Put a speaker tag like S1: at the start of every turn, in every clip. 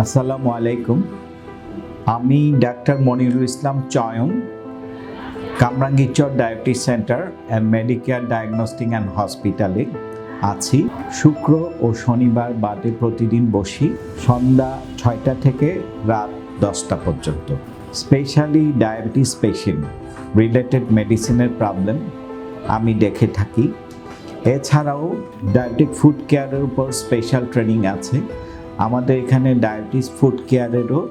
S1: আসসালামু আলাইকুম। আমি ডাক্তার মনিরুল ইসলাম চয়ন, Kamrangirchar diabetes centre and Medicare diagnostic and হসপিটালে আছি। শুক্র ও শনিবার বাদে প্রতিদিন বসি সন্ধ্যা 6টা থেকে রাত 10টা পর্যন্ত। স্পেশালি ডায়াবেটিস পেশেন্ট রিলেটেড মেডিসিনের প্রবলেম আমি দেখে থাকি। এছাড়াও ডায়াবেটিক ফুড কেয়ারের উপর স্পেশাল ট্রেনিং আছে। আমাদের এখানে ডায়াবেটিস ফুড কেয়ারেরও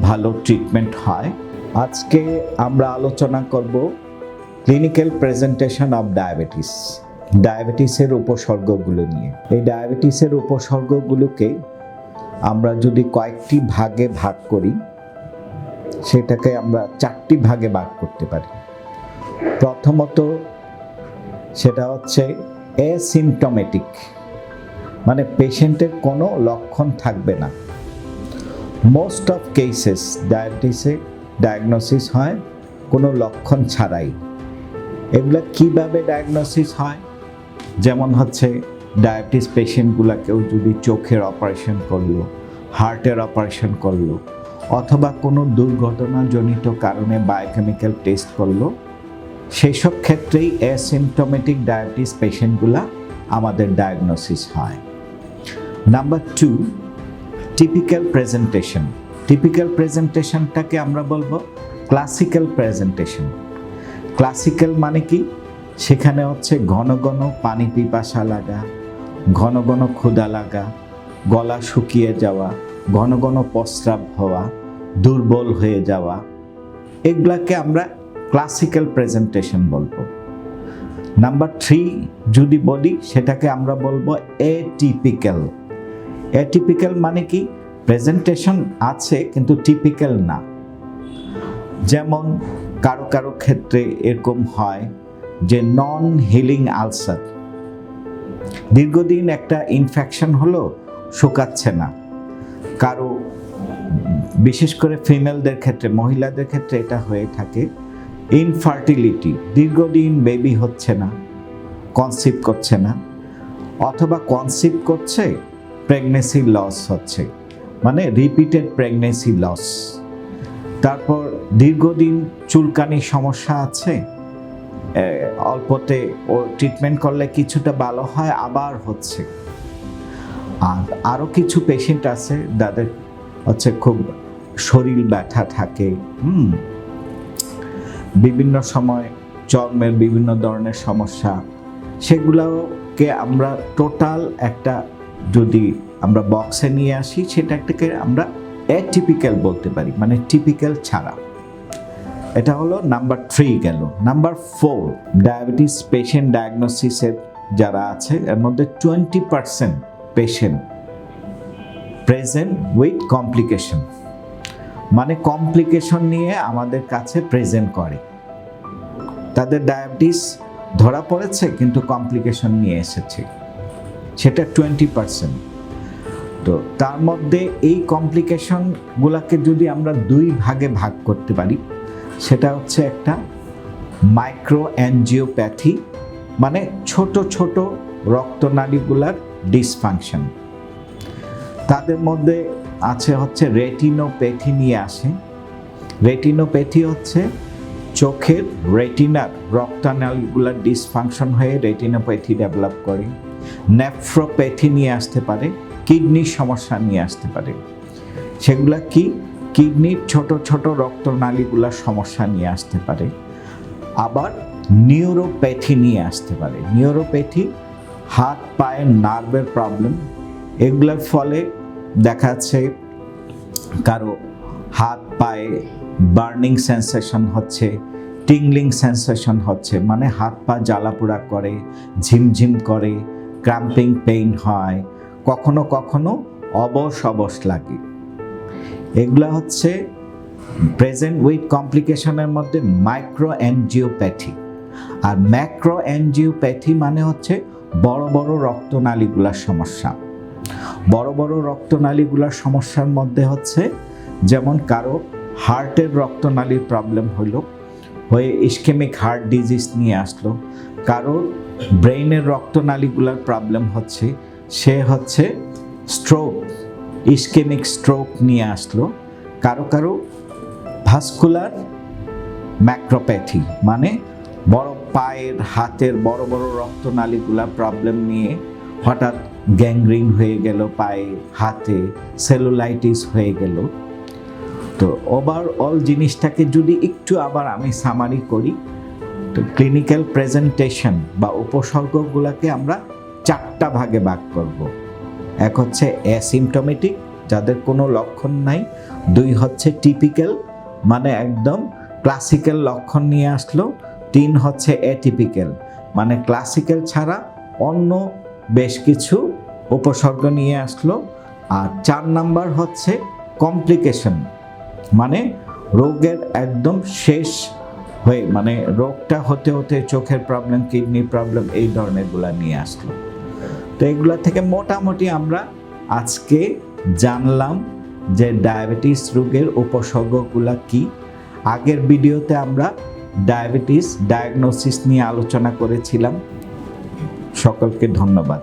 S1: ভালো ট্রিটমেন্ট হয়। আজকে আমরা আলোচনা করব ক্লিনিক্যাল প্রেজেন্টেশন অফ ডায়াবেটিসের উপসর্গগুলো নিয়ে। এই ডায়াবেটিসের উপসর্গগুলোকে আমরা যদি কয়েকটি ভাগে ভাগ করি, সেটাকে আমরা 4টি ভাগে ভাগ করতে পারি। প্রথমত সেটা হচ্ছে অ্যাসিম্পটোমেটিক, মানে পেশেন্টের কোনো লক্ষণ থাকবে না। মোস্ট অফ কেসেস ডায়াবেটিসে ডায়াগনোসিস হয় কোনো লক্ষণ ছাড়াই। এগুলো কিভাবে ডায়াগনোসিস হয়? যেমন হচ্ছে ডায়াবেটিস পেশেন্টগুলোকেও যদি চোখের অপারেশন করলো, হার্টের অপারেশন করলো, অথবা কোনো দুর্ঘটনাজনিত কারণে বায়োকেমিক্যাল টেস্ট করলো, সেসব ক্ষেত্রেই অ্যাসিম্পটোমেটিক ডায়াবেটিস পেশেন্টগুলো আমাদের ডায়াগনোসিস হয়। Number 2, typical presentation. টিপিক্যাল প্রেজেন্টেশনটাকে আমরা বলবো ক্লাসিক্যাল প্রেজেন্টেশন। ক্লাসিক্যাল মানে কি? সেখানে হচ্ছে ঘন ঘন পানি পিপাসা লাগা, ঘন ঘন ক্ষুধা লাগা, গলা শুকিয়ে যাওয়া, ঘন ঘন প্রস্রাব হওয়া, দুর্বল হয়ে যাওয়া, এগুলাকে আমরা ক্লাসিক্যাল প্রেজেন্টেশন বলবো। নাম্বার 3 যদি বলি, সেটাকে আমরা বলবো এটিপিক্যাল। এটিপিক্যাল মানে কি? প্রেজেন্টেশন আছে কিন্তু টিপিক্যাল না। যেমন কারো কারো ক্ষেত্রে এরকম হয় যে নন হিলিং আলসার, দীর্ঘদিন একটা ইনফেকশন হলো, শুকাচ্ছে না। কারো, বিশেষ করে ফিমেলদের ক্ষেত্রে, মহিলাদের ক্ষেত্রে এটা হয়ে থাকে ইনফার্টিলিটি, দীর্ঘদিন বেবি হচ্ছে না, কনসিভ করছে না, অথবা কনসিভ করছে প্রেগনেন্সি লস হচ্ছে, মানে রিপিটেড প্রেগনেন্সি লস। তারপর দীর্ঘদিন চুলকানির সমস্যা আছে, অল্পতে ও ট্রিটমেন্ট করলে কিছুটা ভালো হয়, আবার হচ্ছে। আর আরও কিছু পেশেন্ট আছে যাদের হচ্ছে খুব শরীর ব্যথা থাকে, বিভিন্ন সময় চর্মের বিভিন্ন ধরনের সমস্যা, সেগুলোকে আমরা টোটাল একটা যদি আমরা বক্সে নিয়ে আসি, সেটাকে আমরা অ্যাটিপিক্যাল বলতে পারি, মানে টিপিক্যাল ছাড়া। এটা হলো নাম্বার 3 গেল। নাম্বার 4, ডায়াবেটিস পেশেন্ট ডায়াগনোসিসের যারা আছে এর মধ্যে 20% পেশেন্ট প্রেজেন্ট উইথ কমপ্লিকেশন, মানে কমপ্লিকেশন নিয়ে আমাদের কাছে প্রেজেন্ট করে। তাদের ডায়াবেটিস ধরা পড়েছে কিন্তু কমপ্লিকেশন নিয়ে এসেছে, সেটা 20%। তো তার মধ্যে এই কমপ্লিকেশনগুলোকে যদি আমরা 2 ভাগে ভাগ করতে পারি, সেটা হচ্ছে একটা মাইক্রো অ্যাঞ্জিওপ্যাথি, মানে ছোট ছোট রক্তনালীগুলার ডিসফাংশন। তাদের মধ্যে আছে হচ্ছে রেটিনোপ্যাথি নিয়ে আসে। রেটিনোপ্যাথি হচ্ছে চোখের রেটিনার রক্তনালীগুলার ডিসফাংশন হয়ে রেটিনোপ্যাথি ডেভেলপ করে। নেফ্রোপ্যাথি নিয়ে আসতে পারে, কিডনির সমস্যা নিয়ে আসতে পারে। সেগুলা কি? কিডনির ছোট ছোট রক্তনালীগুলার সমস্যা নিয়ে আসতে পারে। আবার নিউরোপ্যাথি নিয়ে আসতে পারে। নিউরোপ্যাথি হাত পায়ের নার্ভের প্রবলেম, এগুলোর ফলে দেখা যাচ্ছে কারো হাত পায়ে বার্নিং সেন্সেশন হচ্ছে, টিংলিং সেন্সেশন হচ্ছে, মানে হাত পা জ্বালাপোড়া করে, ঝিমঝিম করে, ক্র্যাম্পিং পেইন হয়, কখনো কখনো অবশ লাগে। এগুলা হচ্ছে প্রেজেন্ট উইথ কমপ্লিকেশনের মধ্যে মাইক্রো অ্যাঞ্জিওপ্যাথি। আর ম্যাক্রো অ্যাঞ্জিওপ্যাথি মানে হচ্ছে বড় বড় রক্তনালীগুলার সমস্যা। বড় বড় রক্তনালীগুলার সমস্যার মধ্যে হচ্ছে, যেমন কারো হার্টের রক্তনালীর প্রবলেম হয়ে ইসকেমিক হার্ট ডিজিজ নিয়ে আসলো, কারোর ব্রেইনের রক্তনালীগুলার প্রবলেম হচ্ছে, সে হচ্ছে স্ট্রোক ইসকেমিক স্ট্রোক নিয়ে আসলো, কারো কারো ভাস্কুলার ম্যাক্রোপ্যাথি, মানে বড় পায়ের হাতের বড় বড় রক্তনালীগুলা প্রবলেম নিয়ে হঠাৎ গ্যাংগ্রিন হয়ে গেল, পায়ে হাতে সেলুলাইটিস হয়ে গেল। তো ওভারঅল জিনিসটাকে যদি একটু আবার আমি সামারি করি, তো ক্লিনিক্যাল প্রেজেন্টেশন বা উপসর্গগুলোকে আমরা 4টা ভাগে ভাগ করব। এক হচ্ছে অ্যাসিমটোমেটিক, যাদের কোনো লক্ষণ নাই। 2 হচ্ছে টিপিক্যাল, মানে একদম ক্লাসিক্যাল লক্ষণ নিয়ে আসলো। 3 হচ্ছে অ্যাটিপিক্যাল, মানে ক্লাসিক্যাল ছাড়া অন্য বেশ কিছু উপসর্গ নিয়ে আসলো। আর 4 নাম্বার হচ্ছে কমপ্লিকেশন, মানে রোগের একদম শেষ হয়ে, মানে রোগটা হতে হতে চোখের প্রবলেম, কিডনির প্রবলেম, এই ধরনেরগুলা নিয়ে আসলো। তো এগুলা থেকে মোটামুটি আমরা আজকে জানলাম যে ডায়াবেটিস রোগের উপসর্গগুলা কি। আগের ভিডিওতে আমরা ডায়াবেটিস ডায়াগনোসিস নিয়ে আলোচনা করেছিলাম। সকলকে ধন্যবাদ।